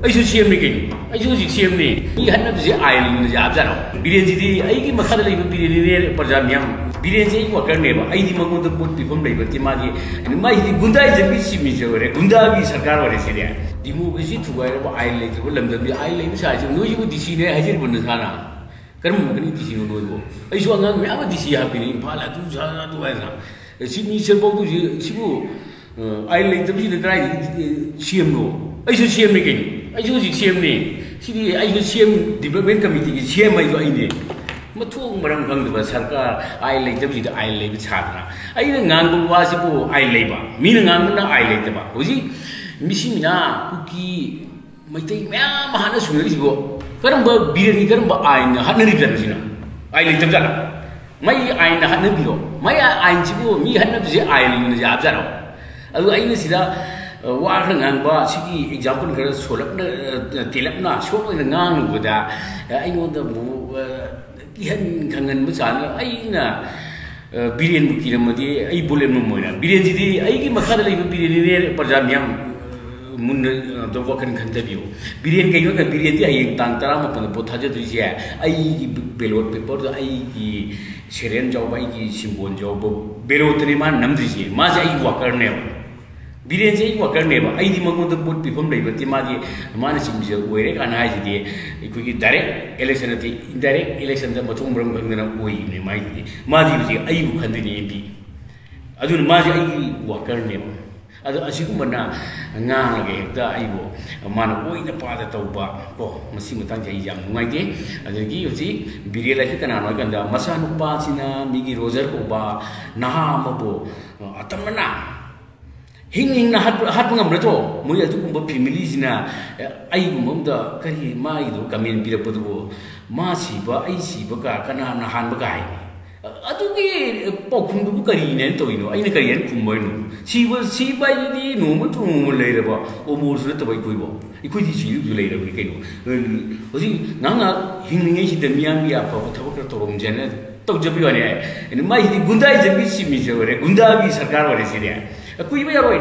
ꯑꯩꯁꯨ ꯁꯦꯝꯅꯤ ꯀꯩꯅꯣ ꯑꯩꯁꯨ ꯍꯧꯖꯤꯛ ꯁꯦꯝꯅꯤ ꯃꯤ ꯍꯟꯅꯕꯁꯦ ꯑꯥꯏꯟ ꯌꯥꯕꯖꯥꯠꯔꯣ ꯕꯤꯔꯦꯟꯁꯤꯗꯤ ꯑꯩꯒꯤ ꯃꯈꯥꯗ ꯂꯩꯕ ꯕꯤꯔꯦꯟꯅꯤꯅꯦ ꯄ꯭ꯔꯖꯥ ꯃꯤꯌꯥꯝ ꯕꯤꯔꯦꯟꯁꯦ ꯑꯩ ꯋꯥꯀꯔꯅꯦꯕ ꯑꯩꯗꯤ ꯃꯉꯣꯟꯗ ꯄꯣꯠ ꯄꯤꯐꯝ ꯂꯩꯕꯗꯤ ꯃꯥꯗꯤ ꯃꯥꯒꯤꯗꯤ ꯒꯨꯟꯗꯥꯏꯖꯝꯒꯤ ꯁꯤꯃꯤꯁꯦ ꯑꯣꯏꯔꯦ ꯒꯨꯟꯗꯥꯒꯤ ꯁꯔꯀꯥꯔ ꯑꯣꯏꯔꯦ ꯁꯤꯗꯤ ꯗꯤꯃꯣꯀ꯭ꯔꯦꯁꯤ ꯊꯨꯒꯥꯏꯔꯕ ꯑꯥꯏꯟ ꯂꯩꯇ꯭ꯔꯕ ꯂꯝꯗꯝꯗꯤ ꯑꯥꯏꯟ ꯂꯩꯕ ꯁꯥꯏꯁꯦ ꯅꯣꯏꯁꯤꯕꯨ ꯗꯤꯁꯤꯅꯦ ꯍꯥꯏꯖꯔꯤꯕ ꯅꯁꯥꯅ ꯀꯔꯝꯕ ꯃꯈꯜꯒꯤ ꯗꯤꯁꯤꯅꯣ ꯅꯣꯏꯕꯨ ꯑꯩꯁꯨ ꯑꯉꯥꯡ ꯃꯌꯥꯝ ꯑꯃ ꯗꯤꯁꯤ ꯍꯥꯞꯄꯤꯅꯤ ꯏꯝꯐꯥꯜ ꯑꯗꯨ ꯑꯗꯨ ꯍꯥꯏꯗꯅ ꯁꯤꯗꯅꯤ ꯁꯦꯜꯐꯧꯗꯨꯁꯤ ꯁꯤꯕꯨ ꯑꯥꯏꯟ ꯂꯩꯇꯕꯁꯤꯗ ꯀꯗꯥꯏꯗꯒꯤ ꯁꯦꯝꯅꯣ ꯑꯩꯁꯨ ꯁꯦꯝꯅꯤ ꯀꯩꯅꯣ ꯑꯩꯁꯨ ꯍꯧꯖꯤꯛ ꯁꯦꯝꯅꯤ ꯁꯤꯗꯤ ꯑꯩꯁꯨ ꯁꯦꯝ ꯗꯤꯕꯂꯞꯃꯦꯟ ꯀꯃꯤꯇꯤꯒꯤ ꯁꯦꯝꯃꯩꯗꯣ ꯑꯩꯅꯦ ꯃꯊꯣꯡ ꯃꯔꯝ ꯈꯪꯗꯕ ꯁꯔꯀꯥꯔ ꯑꯥꯏꯟ ꯂꯩꯇꯕꯁꯤꯗ ꯑꯥꯏꯟ ꯂꯩꯕ ꯁꯥꯗꯅ ꯑꯩꯅ ꯉꯥꯡꯕ ꯋꯥꯁꯤꯕꯨ ꯑꯥꯏꯟ ꯂꯩꯕ ꯃꯤꯅ ꯉꯥꯡꯕꯅ ꯑꯥꯏꯟ ꯂꯩꯇꯕ ꯍꯧꯖꯤꯛ ꯃꯤꯁꯤꯡꯅ ꯀꯨꯀꯤ ꯃꯩꯇꯩ ꯃꯌꯥꯝ ꯍꯥꯠꯅ ꯁꯨꯅꯔꯤꯁꯤꯕꯨ ꯀꯔꯝꯕ ꯕꯤꯔꯦꯟꯒꯤ ꯀꯔꯝꯕ ꯑꯥꯏꯟꯅ ꯍꯥꯠꯅꯔꯤꯕꯖꯥꯠꯅꯣ ꯁꯤꯅ ꯑꯥꯏꯟ ꯂꯩꯇꯕꯖꯥꯠꯂ ꯃꯩ ꯑꯥꯏꯟꯅ ꯍꯥꯠꯅꯕꯤꯔꯣ ꯃꯩ ꯑꯥꯏꯟꯁꯤꯕꯨ ꯃꯤ ꯍꯥꯠꯅꯕꯁꯦ ꯑꯥꯏꯟꯅ ꯌꯥꯕꯖꯥꯠꯔꯣ ꯑꯗꯨ ꯑꯩꯅ ꯁꯤꯗ ꯋꯥ ꯈꯔ ꯉꯥꯡꯕ ꯁꯤꯒꯤ ꯑꯦꯛꯖꯥꯝꯄꯜ ꯈꯔ ꯁꯣꯜꯂꯞꯅ ꯇꯦꯜꯂꯞꯅ ꯁꯣꯔꯠ ꯑꯣꯏꯅ ꯉꯥꯡꯂꯨꯕꯗ ꯑꯩꯉꯣꯟꯗ ꯀꯤꯍꯟ ꯈꯪꯍꯟꯕ ꯆꯥꯅ ꯑꯩꯅ ꯕꯤꯔꯦꯟꯕꯨ ꯀꯤꯔꯝꯃꯗꯤ ꯑꯩ ꯕꯣꯂꯦꯝꯅꯝ ꯑꯣꯏꯅ ꯕꯤꯔꯦꯟꯁꯤꯗꯤ ꯑꯩꯒꯤ ꯃꯈꯥꯗ ꯂꯩꯕ ꯕꯤꯔꯦꯟꯅꯤꯅꯦ ꯄ꯭ꯔꯖꯥ ꯃꯤꯌꯥꯝ ꯃꯨꯟꯅ ꯋꯥꯈꯜ ꯈꯟꯊꯕꯤꯌꯨ ꯕꯤꯔꯦꯟ ꯀꯩꯅꯣꯗ ꯕꯤꯔꯦꯟꯗꯤ ꯍꯌꯦꯡ ꯇꯥꯡ 11ꯗ ꯚꯣꯠ ꯊꯥꯖꯗꯣꯏꯁꯦ ꯑꯩꯒꯤ ꯕꯦꯂꯣꯠ ꯄꯦꯄꯔꯗ ꯑꯩꯒꯤ ꯁꯦꯔꯦꯟ ꯌꯥꯎꯕ ꯑꯩꯒꯤ ꯁꯤꯝꯕꯣꯜ ꯌꯥꯎꯕ ꯕꯦꯂꯣꯠꯇꯅꯤ ꯃꯥꯅ ꯅꯝꯗ꯭ꯔꯤꯁꯦ ꯃꯥꯁꯦ ꯑꯩꯒꯤ ꯋꯥꯀꯔꯅꯦꯕ ꯕꯤꯔꯦꯟꯁꯦ ꯑꯩꯒꯤ ꯋꯥꯀꯔꯅꯦꯕ ꯑꯩꯗꯤ ꯃꯉꯣꯟꯗ ꯄꯣꯠ ꯄꯤꯐꯝ ꯂꯩꯕꯗꯤ ꯃꯥꯗꯤ ꯃꯥꯅ ꯁꯤꯡꯕꯤꯖ ꯑꯣꯏꯔꯦ ꯀꯥꯟꯅ ꯍꯥꯏꯁꯤꯗꯤ ꯑꯩꯈꯣꯏꯒꯤ ꯗꯥꯏꯔꯦꯛ ꯏꯂꯦꯛꯁꯟ ꯅꯠꯇꯦ ꯏꯟꯗꯥꯏꯔꯦꯛ ꯏꯂꯦꯛꯁꯟꯗ ꯃꯊꯣꯡ ꯃꯔꯝ ꯈꯪꯗꯅ ꯑꯣꯏꯕꯅꯦ ꯃꯥꯒꯤꯗꯤ ꯃꯥꯗꯤ ꯍꯧꯖꯤꯛ ꯑꯩꯕꯨ ꯈꯟꯗꯣꯏꯅꯦ ꯑꯦꯝꯄꯤ ꯑꯗꯨꯅ ꯃꯥꯁꯦ ꯑꯩꯒꯤ ꯋꯥꯀꯔꯅꯦꯕ ꯑꯗꯣ ꯑꯁꯤꯒꯨꯝꯕꯅ ꯉꯥꯡꯉꯒ ꯍꯦꯛꯇ ꯑꯩꯕꯨ ꯃꯥꯅ ꯑꯣꯏꯅ ꯄꯥꯗ ꯇꯧꯕ ꯀꯣ ꯃꯁꯤ ꯃꯇꯥꯡꯁꯦ ꯑꯩ ꯌꯥꯝ ꯅꯨꯡꯉꯥꯏꯇꯦ ꯑꯗꯒꯤ ꯍꯧꯖꯤꯛ ꯕꯤꯔꯦꯟ ꯍꯥꯏꯁꯤ ꯀꯅꯥꯅꯣ ꯍꯥꯏꯀꯥꯟꯗ ꯃꯆꯥꯅꯨꯄꯥꯁꯤꯅ ꯃꯤꯒꯤ ꯔꯣꯖꯔ ꯀꯧꯕ ꯅꯍꯥ ꯑꯃꯕꯨ ꯑꯇꯝꯅꯅ ꯍꯤꯡꯅ ꯍꯥꯠꯄ ꯉꯝꯅꯠꯇ꯭ꯔꯣ ꯃꯣꯏ ꯑꯗꯨꯒꯨꯝꯕ ꯐꯦꯃꯤꯂꯤꯁꯤꯅ ꯑꯩꯒꯨꯝꯕ ꯑꯃꯗ ꯀꯔꯤ ꯃꯥꯒꯤꯗꯣ ꯀꯃꯦꯟ ꯄꯤꯔꯛꯄꯗꯨꯕꯨ ꯃꯥ ꯁꯤꯕ ꯑꯩ ꯁꯤꯕꯒ ꯀꯅꯥꯅ ꯍꯥꯟꯕꯒ ꯍꯥꯏꯅꯤ ꯑꯗꯨꯒꯤ ꯄꯥꯎꯈꯨꯝꯗꯨꯕꯨ ꯀꯔꯤꯅꯦꯅ ꯇꯧꯔꯤꯅꯣ ꯑꯩꯅ ꯀꯔꯤ ꯍꯥꯏꯅ ꯈꯨꯝꯕꯩꯅꯣ ꯁꯤꯕ ꯍꯥꯏꯗꯤ ꯅꯣꯡꯃ ꯅꯣꯡꯃ ꯂꯩꯔꯕ ꯑꯣꯃꯣꯔꯁꯨ ꯅꯠꯇꯕ ꯑꯩꯈꯣꯏꯗꯤ ꯁꯤꯕꯁꯨ ꯂꯩꯔꯕꯅꯤ ꯀꯩꯅꯣ ꯍꯧꯖꯤꯛ ꯉꯥꯏꯍꯥꯛ ꯍꯤꯡꯂꯤꯉꯩꯁꯤꯗ ꯃꯤꯌꯥꯝꯒꯤ ꯑꯐꯕ ꯊꯕꯛ ꯈꯔ ꯇꯧꯔꯝꯖꯦꯅ ꯇꯧꯖꯕ ꯋꯥꯅꯤ ꯃꯥꯒꯤꯗꯤ ꯒꯨꯟꯗꯥꯏꯖꯝꯒꯤ ꯁꯤꯃꯤꯁꯦ ꯑꯣꯏꯔꯦ ꯒꯨꯟꯗꯥꯒꯤ ꯁꯔꯀꯥꯔ ꯑꯣꯏꯔꯦ ꯁꯤꯗꯤ ꯀꯨꯏꯕ ꯌꯥꯔꯣꯏ